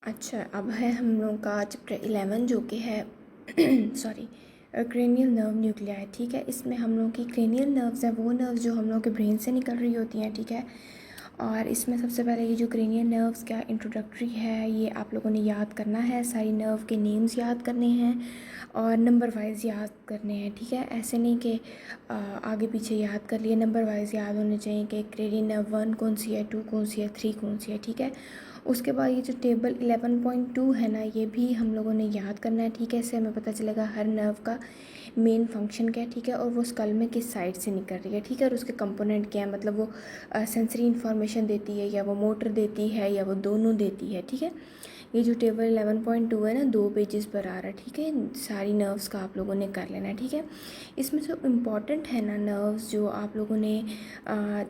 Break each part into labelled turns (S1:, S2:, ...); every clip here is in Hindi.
S1: अच्छा, अब है हम लोग का चैप्टर 11 जो कि है सॉरी क्रेनियल नर्व न्यूक्लियाई। ठीक है, इसमें हम लोग की क्रेनियल नर्व्स हैं, वो नर्व्स जो हम लोग के ब्रेन से निकल रही होती हैं। ठीक है, और इसमें सबसे पहले ये जो क्रेनियल नर्व्स का इंट्रोडक्टरी है ये आप लोगों ने याद करना है। सारी नर्व के नेम्स याद करने हैं और नंबर वाइज याद करने हैं। ठीक है, ऐसे नहीं कि आगे पीछे याद कर लिए, नंबर वाइज याद होने चाहिए कि क्रेनियल नर्व 1 कौन सी है, 2 कौन सी है, 3 कौन सी है। ठीक है, उसके बाद ये जो टेबल 11.2 है ना, ये भी हम लोगों ने याद करना है। ठीक है, इससे हमें पता चलेगा हर नर्व का मेन फंक्शन क्या है। ठीक है, और वो स्कल में किस साइड से निकल रही है। ठीक है, और उसके कंपोनेंट क्या है, मतलब वो सेंसरी इन्फॉर्मेशन देती है या वो मोटर देती है या वो दोनों देती है। ठीक है, ये जो टेबल 11.2 है ना, 2 पेजेस पर आ रहा है। ठीक है, सारी नर्व्स का आप लोगों ने कर लेना है। ठीक है, इसमें जो इम्पॉर्टेंट है ना नर्व्स, जो आप लोगों ने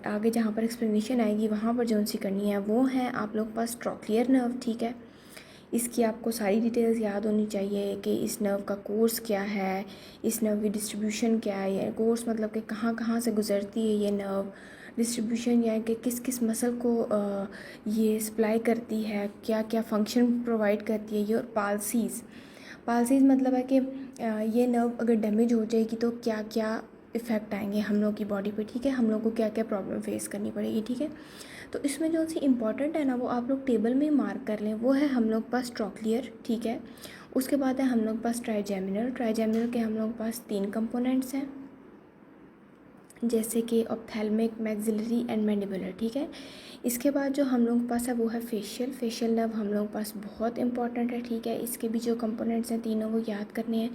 S1: आगे जहाँ पर एक्सप्लेनेशन आएगी वहाँ पर जो सी करनी है वो है आप लोग पास ट्रॉक्लियर नर्व। ठीक है, इसकी आपको सारी डिटेल्स याद होनी चाहिए कि इस नर्व का कोर्स क्या है, इस नर्व की डिस्ट्रीब्यूशन क्या है। ये कोर्स मतलब कि कहाँ कहाँ से गुजरती है ये नर्व, डिस्ट्रीब्यूशन यानी कि किस किस मसल को ये सप्लाई करती है, क्या क्या फंक्शन प्रोवाइड करती है ये। और पाल्सीज़, पाल्सीज़ मतलब है कि ये नर्व अगर डैमेज हो जाएगी तो क्या क्या इफ़ेक्ट आएंगे हम लोग की बॉडी पे। ठीक है, हम लोग को क्या क्या प्रॉब्लम फेस करनी पड़ेगी। ठीक है, तो इसमें जो सी इम्पॉर्टेंट है ना वो आप लोग टेबल में मार्क कर लें। वो है हम लोग पास ट्रॉक्लियर। ठीक है, उसके बाद है हम लोग पास ट्राइजेमिनल। ट्राइजेमिनल के हम लोग पास 3 कंपोनेंट्स हैं, जैसे कि ऑप्थेल्मिक, मैक्सिलरी एंड मैंडिबुलर। ठीक है, इसके बाद जो हम लोग के पास है वो है फेशियल। फेशियल नर्व हम लोग के पास बहुत इंपॉर्टेंट है। ठीक है, इसके भी जो कंपोनेंट्स हैं तीनों वो याद करने हैं।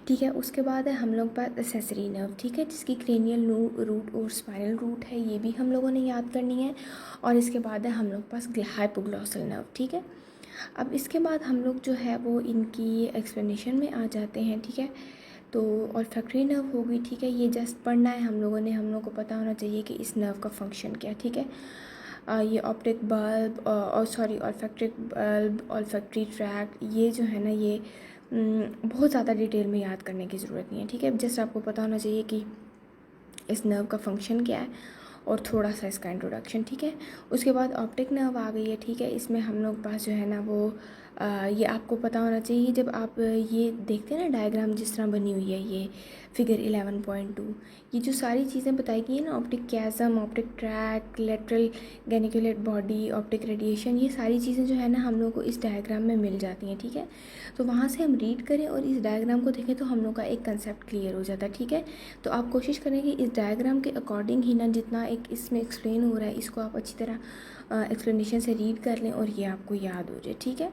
S1: ठीक है, उसके बाद है हम लोग के पास एक्सेसरी नर्व। ठीक है, जिसकी क्रेनियल रूट और स्पाइनल रूट है, ये भी हम लोगों ने याद करनी है। और इसके बाद है हम लोग के पास हाइपोग्लॉसल नर्व। ठीक है, अब इसके बाद हम लोग जो है वो इनकी एक्सप्लेनेशन में आ जाते हैं। ठीक है, तो ऑल्फैक्टरी नर्व होगी। ठीक है, ये जस्ट पढ़ना है हम लोगों ने, हम लोग को पता होना चाहिए कि इस नर्व का फंक्शन क्या है। ठीक है, ये ऑप्टिक बल्ब और सॉरी ऑल्फैक्ट्रिक बल्ब, ऑल्फैक्टरी ट्रैक्ट, ये जो है ना ये बहुत ज़्यादा डिटेल में याद करने की ज़रूरत नहीं है। ठीक है, जस्ट आपको पता होना चाहिए कि इस नर्व का फंक्शन क्या है और थोड़ा सा इसका इंट्रोडक्शन। ठीक है, उसके बाद ऑप्टिक नर्व आ गई है। ठीक है, इसमें हम लोग पास जो है ना वो ये आपको पता होना चाहिए, जब आप ये देखते हैं ना डायग्राम जिस तरह बनी हुई है ये फिगर 11.2, ये जो सारी चीज़ें बताई गई है ना, optic chiasm, optic tract, lateral geniculate body, optic radiation, ये सारी चीज़ें जो है ना हम लोग को इस डायग्राम में मिल जाती हैं। ठीक है, तो वहाँ से हम रीड करें और इस डायग्राम को देखें तो हम लोग का एक कंसेप्ट क्लियर हो जाता है। ठीक है, तो आप कोशिश करें कि इस डायग्राम के अकॉर्डिंग ही ना जितना एक इसमें एक्सप्लेन हो रहा है इसको आप अच्छी तरह एक्सप्लेनेशन से रीड कर लें और ये आपको याद हो जाए। ठीक है,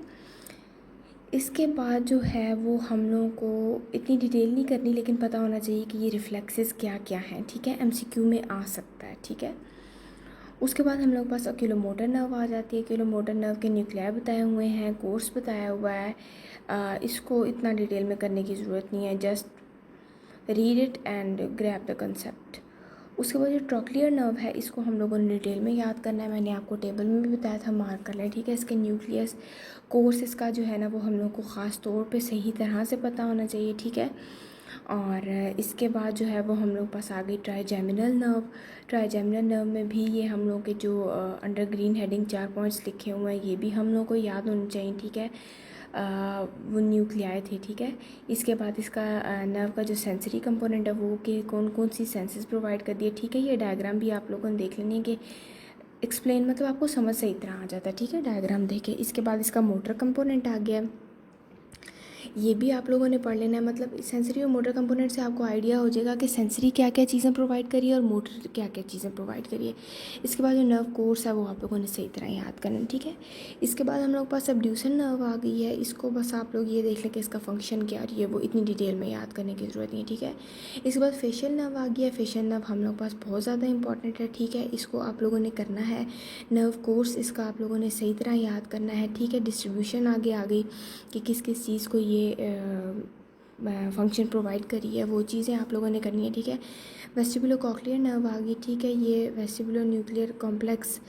S1: इसके बाद जो है वो हम लोगों को इतनी डिटेल नहीं करनी, लेकिन पता होना चाहिए कि ये रिफ्लेक्सेस क्या क्या हैं। ठीक है, एमसीक्यू में आ सकता है। ठीक है, उसके बाद हम लोग पास ओक्यूलोमोटर नर्व आ जाती है। ओक्यूलोमोटर नर्व के न्यूक्लियाई बताए हुए हैं, कोर्स बताया हुआ है, इसको इतना डिटेल में करने की ज़रूरत नहीं है, just read it and grab the concept. उसके बाद जो ट्रॉक्लियर नर्व है इसको हम लोगों ने डिटेल में याद करना है, मैंने आपको टेबल में भी बताया था, मार्क कर लें। ठीक है, इसके न्यूक्लियस कोर्स इसका जो है ना वो हम लोग को ख़ास तौर पे सही तरह से पता होना चाहिए। ठीक है, और इसके बाद जो है वो हम लोग पास आ गई ट्राइजेमिनल नर्व। ट्राइजेमिनल नर्व में भी ये हम लोग के जो अंडर ग्रीन हेडिंग 4 पॉइंट्स लिखे हुए हैं ये भी हम लोग को याद होने चाहिए। ठीक है, वो न्यूक्लियाई थे। ठीक है, इसके बाद इसका नर्व का जो सेंसरी कंपोनेंट है वो कि कौन कौन सी सेंसेस प्रोवाइड कर दिए। ठीक है, ये डायग्राम भी आप लोगों ने देख लेनी है कि एक्सप्लेन मतलब आपको समझ सही तरह आ जाता है। ठीक है, डायग्राम देखे। इसके बाद इसका मोटर कंपोनेंट आ गया, ये भी आप लोगों ने पढ़ लेना है। मतलब सेंसरी और मोटर कंपोनेंट से आपको आइडिया हो जाएगा कि सेंसरी क्या क्या चीज़ें प्रोवाइड करिए और मोटर क्या क्या चीज़ें प्रोवाइड करिए। इसके बाद जो नर्व कोर्स है वो आप लोगों ने सही तरह याद करना है। ठीक है, इसके बाद हम लोग पास सबड्यूसन नर्व आ गई है, इसको बस आप लोग ये देख लें कि इसका फंक्शन क्या है, वो इतनी डिटेल में याद करने की ज़रूरत नहीं है। ठीक है, इसके बाद फेशियल नर्व आ गया है। फेशियल नर्व हम लोग पास बहुत ज़्यादा इंपॉर्टेंट है। ठीक है, इसको आप लोगों ने करना है, नर्व कोर्स इसका आप लोगों ने सही तरह याद करना है। ठीक है, डिस्ट्रीब्यूशन आगे आ गई कि किस किस चीज़ को ये फंक्शन प्रोवाइड करी है, वो चीज़ें आप लोगों ने करनी है। ठीक है, वेस्टिबुलो कॉक्लियर नर्व आ गई। ठीक है, ये वेस्टिबुलो न्यूक्लियर कॉम्प्लेक्स,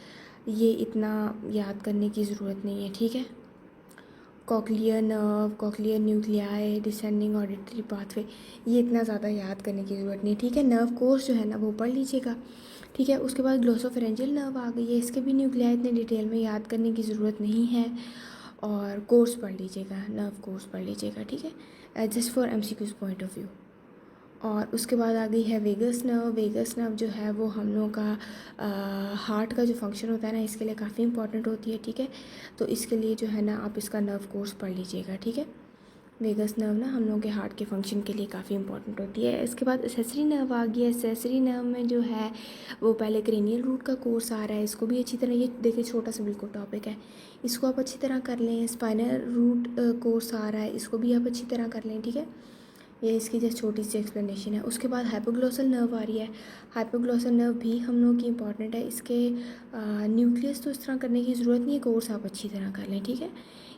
S1: ये इतना याद करने की ज़रूरत नहीं है। ठीक है, cochlear nerve, cochlear nuclei, descending auditory pathway, ये इतना ज़्यादा याद करने की ज़रूरत नहीं है। ठीक है, नर्व कोर्स जो है ना वो पढ़ लीजिएगा। ठीक है, उसके बाद ग्लोसोफेरेंजियल नर्व आ गई है, इसके भी न्यूक्लियाई इतने डिटेल में याद करने की ज़रूरत नहीं है। और कोर्स पढ़ लीजिएगा, नर्व कोर्स पढ़ लीजिएगा, ठीक है, just for MCQs point of view. और उसके बाद आ गई है वेगस नर्व। वेगस नर्व जो है वो हम लोगों का हार्ट का जो फंक्शन होता है ना, इसके लिए काफ़ी इंपॉर्टेंट होती है, ठीक है। तो इसके लिए जो है ना आप इसका नर्व कोर्स पढ़ लीजिएगा, ठीक है। वेगस नर्व ना हम लोगों के हार्ट के फंक्शन के लिए काफ़ी इंपॉर्टेंट होती है। इसके बाद एक्सेसरी नर्व आ गया। एक्सेसरी नर्व में जो है वो पहले क्रेनियल रूट का कोर्स आ रहा है, इसको भी अच्छी तरह, ये देखिए छोटा सा बिल्कुल टॉपिक है, इसको आप अच्छी तरह कर लें। स्पाइनल रूट कोर्स आ रहा है, इसको भी आप अच्छी तरह कर लें, ठीक है। ये इसकी जस्ट छोटी सी एक्सप्लेनेशन है। उसके बाद हाइपोग्लॉसल नर्व आ रही है। हाइपोग्लॉसल नर्व भी हम लोगों की इंपॉर्टेंट है। इसके न्यूक्लियस तो इस तरह करने की ज़रूरत नहीं है, कोर्स आप अच्छी तरह कर लें, ठीक है।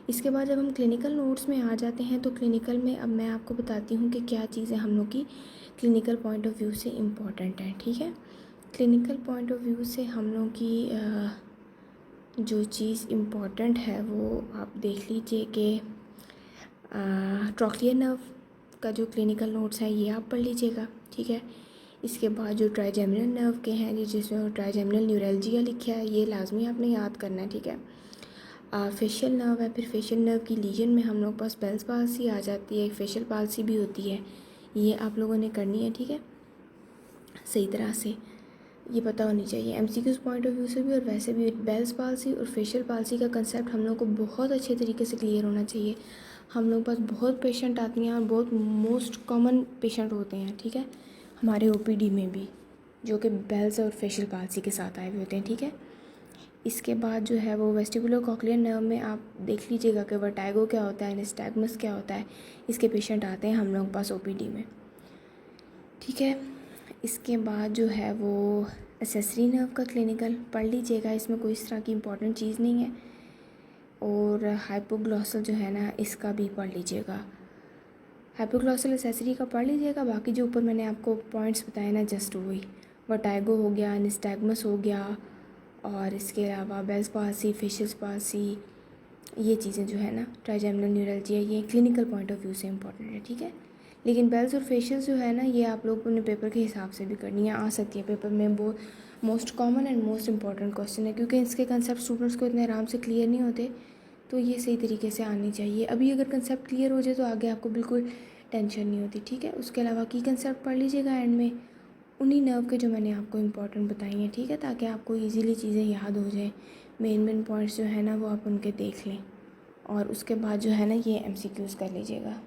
S1: इसके बाद जब हम क्लिनिकल नोट्स में आ जाते हैं तो क्लिनिकल में अब मैं आपको बताती हूँ कि क्या चीज़ें हम लोग की क्लिनिकल पॉइंट ऑफ व्यू से इम्पॉर्टेंट है, ठीक है। क्लिनिकल पॉइंट ऑफ व्यू से हम लोग की जो चीज़ इम्पॉर्टेंट है वो आप देख लीजिए कि ट्रॉक्लियर नर्व का जो क्लिनिकल नोट्स है ये आप पढ़ लीजिएगा, ठीक है। इसके बाद जो ट्राइजेमिनल नर्व के हैं जिसमें ट्राइजेमिनल न्यूरैल्जिया लिखा है, ये लाजमी आपने याद करना है, ठीक है। फेशियल नर्व है, फिर फेशियल नर्व की लीजन में हम लोग पास बेल्स पाल्सी आ जाती है, एक फेशियल पाल्सी भी होती है, ये आप लोगों ने करनी है, ठीक है, सही तरह से ये पता होनी चाहिए MCQs पॉइंट ऑफ व्यू से भी और वैसे भी। बेल्स पाल्सी और फेशियल पाल्सी का कंसेप्ट हम लोग को बहुत अच्छे तरीके से क्लियर होना चाहिए। हम लोग पास बहुत पेशेंट आती हैं और बहुत मोस्ट कॉमन पेशेंट होते हैं, ठीक है, हमारे OPD में भी, जो कि बेल्स और फेशियल पाल्सी के साथ आए हुए होते हैं, ठीक है। इसके बाद जो है वो वेस्टिबुलो कॉक्लियर नर्व में आप देख लीजिएगा कि वर्टाइगो क्या होता है, निस्टैग्मस क्या होता है, इसके पेशेंट आते हैं हम लोग पास OPD में, ठीक है। इसके बाद जो है वो एक्सेसरी नर्व का क्लिनिकल पढ़ लीजिएगा, इसमें कोई इस तरह की इम्पोर्टेंट चीज़ नहीं है। और हाइपोग्लॉसल जो है ना इसका भी पढ़ लीजिएगा, हाइपोग्लॉसल एक्सेसरी का पढ़ लीजिएगा। बाकी जो ऊपर मैंने आपको पॉइंट्स बताए ना जस्ट वही, वर्टाइगो हो गया, निस्टैग्मस हो गया, और इसके अलावा बेल्स पाल्सी, फेशियल पाल्सी, ये चीज़ें जो है ना, ट्राइजेमिनल न्यूरैल्जिया, ये क्लिनिकल पॉइंट ऑफ व्यू से इंपॉर्टेंट है, ठीक है। लेकिन बेल्स और फेशियल्स जो है ना ये आप लोग अपने पेपर के हिसाब से भी करनी है, आ सकती है पेपर में। वो most common and most important question है, क्योंकि इसके कंसेप्ट स्टूडेंट्स को इतने आराम से क्लियर नहीं होते, तो ये सही तरीके से आनी चाहिए। अभी अगर कंसेप्ट क्लियर हो जाए तो आगे आपको बिल्कुल टेंशन नहीं होती, ठीक है। उसके अलावा की कंसेप्ट पढ़ लीजिएगा एंड में, उन्हीं नर्व के जो मैंने आपको इंपॉर्टेंट बताई हैं, ठीक है, ताकि आपको ईजीली चीज़ें याद हो जाए। मेन पॉइंट्स जो है ना वो आप उनके देख लें, और उसके बाद जो है ना ये MCQs कर लीजिएगा।